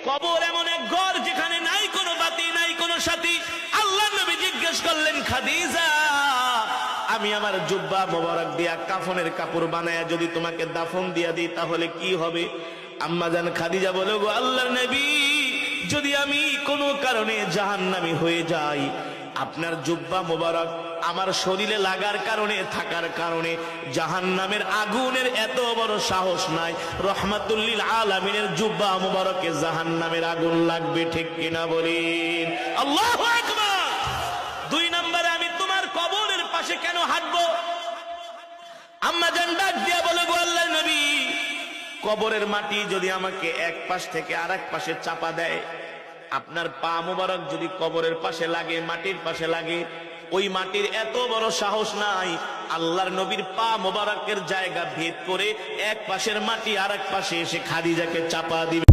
কবর এমন এক ঘর যেখানে নাই কোনো বাতি, নাই কোনো সাথী। আল্লাহর নবী জিজ্ঞেস করলেন, খাদিজা, আমি আমার জুব্বা মোবারক দিয়া কাফনের কাপড় বানায়া যদি তোমাকে দাফন দিয়া দিই তাহলে কি হবে? আম্মা জান খাদিজা বলে, গো আল্লাহর নবী, যদি আমি কোনো কারণে জাহান্নামী হয়ে যাই, আপনার জুব্বা মোবারক আমার শরীরে লাগার কারণে, থাকার কারণে জাহান্নামের আগুনের এত বড় সাহস নাই। রহমাতুল লিল আলামিনের জুব্বা মোবারকে জাহান্নামের আগুন লাগবে, ঠিক কিনা বলেন? আল্লাহু আকবার। 2 নম্বরে, আমি তোমার কবরের পাশে কেন হাঁটবো? আম্মা জান ডাক দিয়া বলে, গো আল্লাহর নবী, কবরের মাটি যদি আমাকে এক পাশ থেকে আরেক পাশে চাপা দেয়, আপনার পা মোবারক যদি কবরের পাশে লাগে, মাটির পাশে লাগে, ওই মাটির এত বড় সাহস নাই আল্লাহর নবীর পা মোবারকের জায়গা ভেদ করে এক পাশের মাটি আরেক পাশে এসে খাদিজাকে চাপা দিবে।